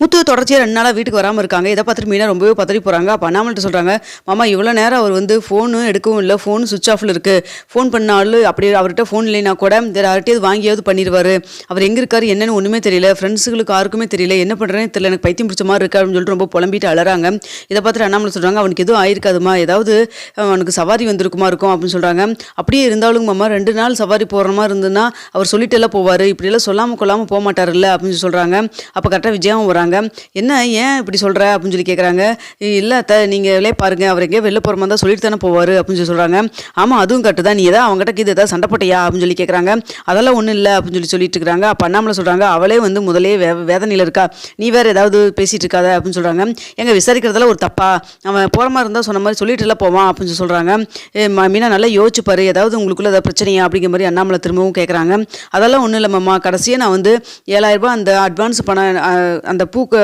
முத்து தொடர்ச்சியாக 2 நாளாக வீட்டுக்கு வராமல் இருக்காங்க. இதை பார்த்துட்டு மீனா ரொம்பவே பதறி போகிறாங்க. அப்போ அண்ணாமலைட்ட சொல்கிறாங்க, மாமா இவ்வளோ நேரம் அவர் வந்து ஃபோனு எடுக்கவும் இல்லை, ஃபோனு சுவிட்ச் ஆஃபில் இருக்குது. ஃபோன் பண்ணாலும் அப்படியே அவர்கிட்ட ஃபோன் இல்லைனா கூட யார்கிட்டயாவது வாங்கியாவது பண்ணிடுவார். அவர் எங்கே இருக்கார் என்னன்னு ஒன்றுமே தெரியல, ஃப்ரெண்ட்ஸுகளுக்கு யாருக்குமே தெரியல, என்ன பண்ணுறேன்னு தெரியல, எனக்கு பைத்தியம் பிடிச்ச மாதிரி இருக்கு அப்படின்னு சொல்லிட்டு ரொம்ப புலம்பிட்டு அழறாங்க. இதை பார்த்துட்டு அண்ணாமலை சொல்கிறாங்க, அவனுக்கு எதுவும் ஆயிருக்காதுமா, ஏதாவது அவனுக்கு சவாரி வந்திருக்குமா இருக்கும் அப்படின்னு சொல்கிறாங்க. அப்படியே இருந்தாலும் மாமா 2 நாள் சவாரி போகிற மாதிரி இருந்ததுன்னா அவர் சொல்லிட்டு எல்லாம் போவார், இப்படியெல்லாம் சொல்லாமல் கொள்ளாமல் போக மாட்டார்ல அப்படின்னு சொல்கிறாங்க. அப்போ கரெக்டாக விஜயாவும் வராங்க. என்ன ஏன் இப்படி சொல்கிற அப்படின்னு சொல்லி கேட்குறாங்க. இல்லை அத்தை நீங்களே பாருங்க, அவர் எங்கேயோ வெளில போகிற மாதிரி தான் சொல்லிட்டு தானே போவார் அப்படின்னு சொல்லி சொல்கிறாங்க. ஆமாம் அதுவும் கரெக்டு தான், நீ ஏதாவது அவங்ககிட்ட இது ஏதாவது சண்டை போட்டியா அப்படின்னு சொல்லி கேட்குறாங்க. அதெல்லாம் ஒன்றும் இல்லை அப்படின்னு சொல்லிட்டு இருக்கிறாங்க. அப்போ அண்ணாமலை சொல்கிறாங்க, அவளே வந்து முதலே வேதனையில் இருக்கா, நீ வேறு ஏதாவது பேசிகிட்டு இருக்காத அப்படின்னு சொல்கிறாங்க. எங்க விசாரிக்கிறதுல ஒரு தப்பா, அவன் போகிற மாதிரி இருந்தால் சொன்ன மாதிரி சொல்லிட்டு எல்லாம் போவான் அப்படின்னு சொல்லி சொல்கிறாங்க. மீனா நல்லா யோசிச்சுப்பாரு, ஏதாவது உங்களுக்குள்ள ஏதாவது பிரச்சனையா அப்படிங்கிற மாதிரி அண்ணாமலை திரும்பவும் கேட்குறாங்க. அதெல்லாம் ஒன்றும் இல்லை மாமா, கடைசியாக நான் வந்து 7,000 ரூபாய் அந்த அட்வான்ஸ் பணம் அந்த பூக்கு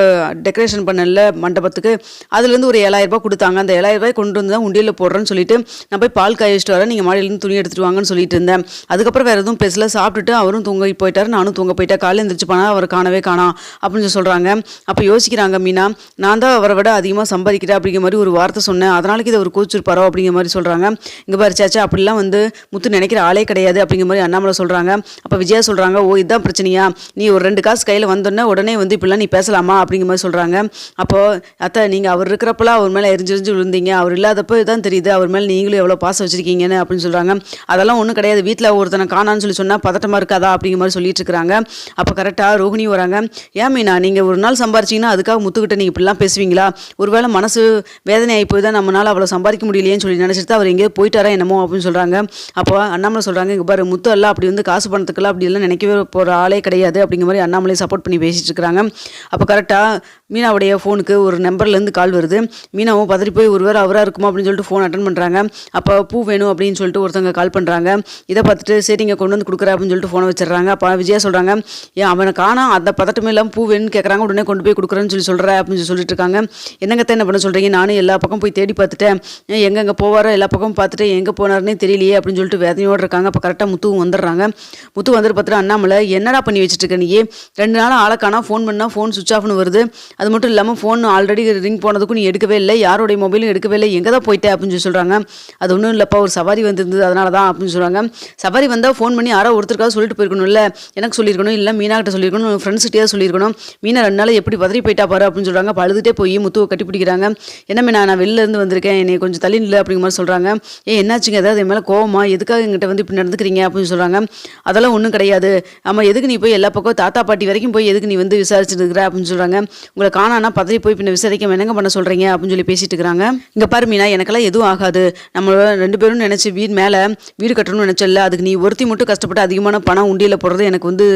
டெக்கரேஷன் பண்ணல மண்டபத்துக்கு, அதுலேருந்து ஒரு 7,000 ரூபாய் கொடுத்தாங்க. அந்த 7,000 ரூபாய் கொண்டு வந்து தான் உண்டியில் போடுறேன்னு சொல்லிட்டு நான் போய் பால் காய வச்சுட்டு வரேன், நீங்கள் மாடியிலேருந்து துணி எடுத்துட்டு வாங்கன்னு சொல்லிட்டு இருந்தேன். அதுக்கப்புறம் வேறு எதுவும் பேசல, சாப்பிட்டுட்டு அவரும் தூங்க போயிட்டார், நானும் தூங்க போயிட்டேன். காலையில் எழுந்திரிச்சு போனால் அவர் காணவே காணாம் அப்படின்னு சொல்கிறாங்க. அப்போ யோசிக்கிறாங்க மீனா, நான் தான் அவரை விட அதிகமாக சம்பாதிக்கிறேன் அப்படிங்கிற மாதிரி ஒரு வார்த்தை சொன்னேன், அதனாலக்கு இதை ஒரு கோச்சிருப்பாரோ அப்படிங்கிற மாதிரி சொல்கிறாங்க. இங்கே பறிச்சாச்சா அப்படிலாம் வந்து முத்து நினைக்கிற ஆளே கிடையாது அப்படிங்கிற மாதிரி அண்ணாமலை சொல்கிறாங்க. அப்போ விஜயா சொல்கிறாங்க, ஓ இதுதான் பிரச்சனையா, நீ ஒரு 2 காசு கையில் வந்தோடனே உடனே வந்து இப்படிலாம் நீ பேசலாமா அப்படிங்கிற மாதிரி சொல்கிறாங்க. அப்போது அத்தை நீங்கள் அவர் இருக்கிறப்பெல்லாம் அவர் மேலே எரிஞ்சு விழுந்தீங்க, அவர் இல்லாதப்போ தான் தெரியுது அவர் மேலே நீங்களும் எவ்வளோ பாசம் வச்சுருக்கீங்கன்னு அப்படின்னு சொல்கிறாங்க. அதெல்லாம் ஒன்றும் கிடையாது, வீட்டில் ஒருத்தனை காணான்னு சொல்லி சொன்னால் பதட்டமாக இருக்காதா அப்படிங்கிற மாதிரி சொல்லிட்டு இருக்கிறாங்க. அப்போ கரெக்டாக ரோஹிணி வராங்க. ஏன் மீனா நீங்கள் ஒரு நாள் சம்பாரிச்சிங்கன்னா அதுக்காக முத்துக்கிட்ட நீங்கள் இப்படிலாம் பேசுவீங்களா, ஒருவேளை மனசு வேதனை ஆகி போய் தான் நம்மளால் அவ்வளோ சம்பாதிக்க முடியலையேன்னு சொல்லி நினச்சிட்டு அவர் எங்கேயோ போயிட்டாரா என்னமோ அப்படின்னு சொல்கிறாங்க. அப்போ அண்ணாமலை சொல்கிறாங்க, இங்கே பாரு முத்து எல்லாம் அப்படி வந்து காசு பணத்துக்கெல்லாம் அப்படி எல்லாம் நினைக்கவே போகிற ஆளே கிடையாது அப்படிங்கிற மாதிரி அண்ணாமலை சப்போர்ட் பண்ணி பேசிட்டு இருக்கிறாங்க. அப்போ கரெக்டாக மீனாவுடைய ஃபோனுக்கு ஒரு நம்பர்லேருந்து கால் வருது. மீனாவும் பதறி போய் ஒருவேளை அவராக இருக்குமா அப்படின்னு சொல்லிட்டு ஃபோன் அட்டன் பண்ணுறாங்க. அப்போ பூ வேணும் அப்படின்னு சொல்லிட்டு ஒருத்தவங்க கால் பண்ணுறாங்க. இதை பார்த்துட்டு சரிங்க கொண்டு வந்து கொடுக்குற அப்படின்னு சொல்லிட்டு ஃபோனை வச்சிடுறாங்க. அப்போ விஜயா சொல்கிறாங்க, ஏன் அவனை காணா அந்த பதட்டமே இல்லாமல் பூ வேணும்னு கேட்குறாங்க, உடனே கொண்டு போய் கொடுக்குறேன்னு சொல்லி சொல்கிறேன் அப்படின்னு சொல்லிட்டு இருக்காங்க. என்னங்கத்தான் என்ன பண்ண சொல்கிறீங்க, நானும் எல்லா பக்கம் போய் தேடி பார்த்துட்டேன், எங்கெங்கே போவாரோ எல்லா பக்கம் பார்த்துட்டு எங்கே போனார்னே தெரியலையே அப்படின்னு சொல்லிட்டு வேதனையோடு இருக்காங்க. அப்போ கரெக்டாக முத்துவும் வந்துடுறாங்க. முத்து வந்துட்டு பார்த்துட்டு அண்ணாமலை என்னடா பண்ணி வச்சுட்டு இருக்க, நீ 2 நாள் ஆளை காணா, ஃபோன் பண்ணால் ஃபோன் சுவிச் ஆஃப்னு வருது, அது மட்டும் இல்லாமல் ஃபோன் ஆல்ரெடி ரிங் போனதுக்கும் நீ எடுக்கவே இல்லை, யாரோடைய மொபைலும் எடுக்கவே இல்லை, எங்கே தான் போயிட்டே அப்படின்னு சொல்லி சொல்கிறாங்க. அது ஒன்றும் இல்லைப்பா, ஒரு சவாரி வந்துருந்தது அதனால தான் அப்படின்னு சொல்கிறாங்க. சவாரி வந்தால் ஃபோன் பண்ணி யாரோ ஒருத்தருக்காக சொல்லிட்டு போயிருக்கணும், இல்லை எனக்கு சொல்லியிருக்கணும், இல்லை மீனா கிட்ட சொல்லியிருக்கணும், ஃப்ரெண்ட்ஸ்கிட்டே சொல்லியிருக்கணும், மீனா 2 நாள் எப்படி பதறி போயிட்டா பாரு அப்படின்னு சொல்கிறாங்க. அப்போ அழுதுகிட்டே போய் முத்துவை கட்டி பிடிக்கிறாங்க. என்ன மீனா நான் வெளிலேருந்து வந்திருக்கேன், என்னை கொஞ்சம் தள்ளி இல்லை அப்படிங்கிற மாதிரி சொல்கிறாங்க. என்னாச்சுங்க, ஏதாவது என் மேலே கோவமா, எதுக்காக எங்கிட்ட வந்து இப்படி நடந்துக்கிறீங்க அப்படின்னு சொல்கிறாங்க. அதெல்லாம் ஒன்றும் கிடையாது, ஆமாம் எதுக்கு நீ போய் எல்லா பக்கம் தாத்தா பாட்டி வரைக்கும் போய் எதுக்கு நீ வந்து விசாரிச்சுட்டு இருக்கிற அப்படின்னு சொல்கிறாங்க. உங்களை காணானா பதறி போய் பின்ன விசாரிக்க என்னங்க பண்ண சொல்கிறீங்க அப்படின்னு சொல்லி பேசிட்டு இருக்கிறாங்க. இங்கே பாரு மீனா, எனக்கெல்லாம் எதுவும் ஆகாது, நம்ம 2 பேரும் நினச்சி வீடு கட்டணும்னு நினச்சல, அதுக்கு நீ ஒருத்தி மட்டும் கஷ்டப்பட்டு அதிகமான பணம் உண்டியில் போடுறது எனக்கு வந்து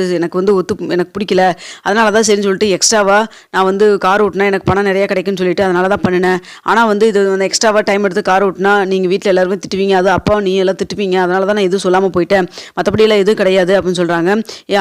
எனக்கு பிடிக்கல, அதனால தான் சரின்னு சொல்லிட்டு எக்ஸ்ட்ராவாக நான் வந்து கார் ஓட்டினா எனக்கு பணம் நிறையா கிடைக்குன்னு சொல்லிட்டு அதனால தான் பண்ணினேன். ஆனால் வந்து இது வந்து எக்ஸ்ட்ராவாக டைம் எடுத்து கார் ஓட்டினா நீங்கள் வீட்டில் எல்லாருமே திட்டுவீங்க, அது அப்பா நீ எல்லாம் திட்டுவீங்க, அதனால தான் நான் எதுவும் சொல்லாமல் போயிட்டேன், மற்றபடியெல்லாம் எதுவும் கிடையாது அப்படின்னு சொல்கிறாங்க.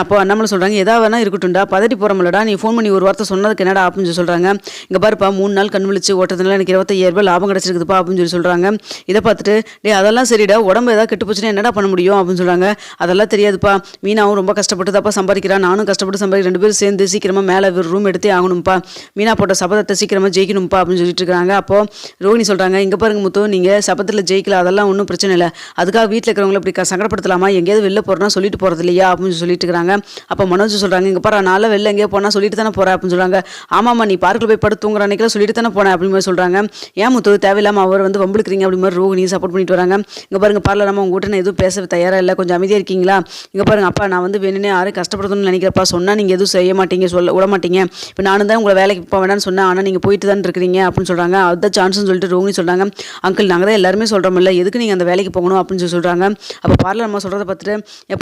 அப்போ அண்ணாமலை சொல்கிறாங்க, எதாவது வேணா இருக்கட்டும்டா, பதட்டி போகிறோம்லடா, நீ ஃபோன் பண்ணி ஒரு வார்த்தை சொன்னதுக்கு என்னடா அப்படின்னு சொல்லி சொல்கிறாங்க. இங்கே பாருப்பா 3 நாள் கண் விழிச்சு ஓட்டதுனால எனக்கு 25,000 ரூபாய் லாபம் கிடச்சிருக்குதுப்பா அப்படின்னு சொல்லி சொல்கிறாங்க. இதை பார்த்துட்டு அதெல்லாம் சரிடா, உடம்பு ஏதாவது கெட்டு போச்சுன்னா என்னடா பண்ண முடியும் அப்படின்னு சொல்கிறாங்க. அதெல்லாம் தெரியாதுப்பா, மீனாவும் ரொம்ப கஷ்டப்பட்டு தாப்பா சம்பாதிக்கிறான், நானும் கஷ்டப்பட்டு சம்பாதிக்க, 2 பேரும் சேர்ந்து சீக்கிரமாக மேலே ஒரு ரூம் எடுத்தே ஆகணும்ப்பா, மீனா போட்ட சபதத்தை சீக்கிரமாக ஜெயிக்கணும்ப்பா அப்படின்னு சொல்லிட்டு இருக்காங்க. அப்போது ரோஹிணி சொல்கிறாங்க, இங்கே பாருங்க முத்து, நீங்கள் சபதத்தில் ஜெயிக்கல, அதெல்லாம் ஒன்றும் பிரச்சனை இல்லை, அதுக்காக வீட்டில் இருக்கிறவங்களை இப்படி சங்கடப்படுத்தலாமா, எங்கேயாவது வெளில போகிறனா சொல்லிட்டு போகிறது இல்லையா அப்படின்னு சொல்லிட்டு இருக்கிறாங்க. அப்போ மனோஜ் சொல்கிறாங்க, இங்கே பாரு நாளை வெளில எங்கேயோ போனால் சொல்லிட்டு தானே போகிறேன் அப்படின்னு சொல்கிறாங்க. ஆமாம்மா நீ பார்க்கில் போய் படுத்து தூங்குற அன்னைக்கெல்லாம் சொல்லிட்டு தானே போனேன் அப்படின்னு மாதிரி சொல்கிறாங்க. ஏன் முத்து தேவையில்லாமல் அவர் வந்து வம்பிழுக்கிறீங்க அப்படி மாதிரி ரோஹிணி சப்போர்ட் பண்ணிட்டு வராங்க. இங்கே பாருங்க பார்லராமா உங்கள்கிட்ட நான் எதுவும் பேச தயாராக இல்லை, கொஞ்சம் அமைதியாக இருக்கீங்களா. இங்கே பாருங்க அப்பா, நான் வந்து வேணுனே யாரும் கஷ்டப்படுத்தணும்னு நினைக்கிறப்பா, சொன்னால் நீங்கள் எதுவும் செய்ய மாட்டீங்க, விட மாட்டீங்க, இப்போ நானும் தான் உங்களை வேலைக்கு போக வேணான்னு சொன்னேன், ஆனால் நீங்கள் போயிட்டு தான் இருக்கிறீங்க அப்படின்னு சொல்கிறாங்க. அதுதான் சான்ஸ்னு சொல்லிட்டு ரோஹிணி சொல்கிறாங்க. அங்கிள் நாங்கள் தான் எல்லாருமே சொல்கிறோம்ல, எதுக்கு நீங்கள் அந்த வேலைக்கு போகணும் அப்படின்னு சொல்லி சொல்கிறாங்க. அப்போ பார்லரம்மா சொல்கிறத பார்த்துட்டு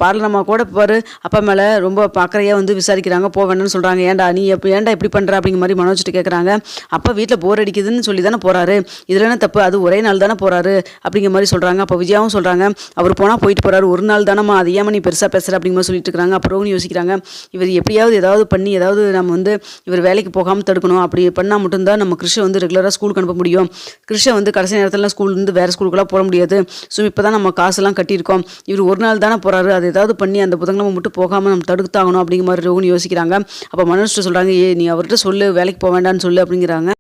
பார்லரம்மா கூட பாரு அப்பா மேலே ரொம்ப அக்கறையாக வந்து விசாரிக்கிறாங்க, போக வேணும்னு சொல்கிறாங்க. ஏன்டா இப்படி பண்ணுற அப்படிங்கிற மாதிரி மனோஜ்கிட்ட கேட்குறாங்க. அப்போ வீட்டில் போர் அடிக்குதுன்னு சொல்லி தானே போகிறாரு, இதில் என்ன தப்பு, அது ஒரே நாள் தானே போகிறாரு அப்படிங்கிற மாதிரி சொல்கிறாங்க. அப்போ விஜயாவும் சொல்கிறாங்க, அவர் போனால் போயிட்டு போகிறாரு, ஒரு நாள் தானம்மா, அது ஏமா நீ பெருசாக பேசுகிற அப்படிங்கிற மாதிரி சொல்லிட்டு இருக்கிறாங்க. அப்போ ரோஹிணி யோசிக்கிறாங்க, இவர் எப்படியாவது ஏதாவது பண்ணி ஏதாவது நம்ம வந்து இவர் வேலைக்கு போகாமல் தடுக்கணும், அப்படி பண்ணால் மட்டும்தான் நம்ம கிருஷ்ணை வந்து ரெகுலராக ஸ்கூலுக்கு அனுப்ப முடியும், கிருஷ்ணை வந்து கடைசி நேரத்தில் ஸ்கூல்லேருந்து வேறு ஸ்கூலுக்குலாம் போட முடியாது, ஸோ இப்போ தான் நம்ம காசெல்லாம் கட்டியிருக்கோம், இவர் ஒரு நாள் தானே போகிறாரு, அது ஏதாவது பண்ணி அந்த புதன்கிழமை மட்டும் போகாமல் நம்ம தடுத்தாகணும் அப்படிங்கிற மாதிரி ரோஹிணி யோசிக்கிறாங்க. அப்போ மனோஜ் சிஸ்டர் சொல்கிறாங்க, ஏ நீ அவர்கிட்ட சொல்லு, வேலைக்கு போக வேண்டாம்னு சொல்லு அப்படிங்கிறாங்க.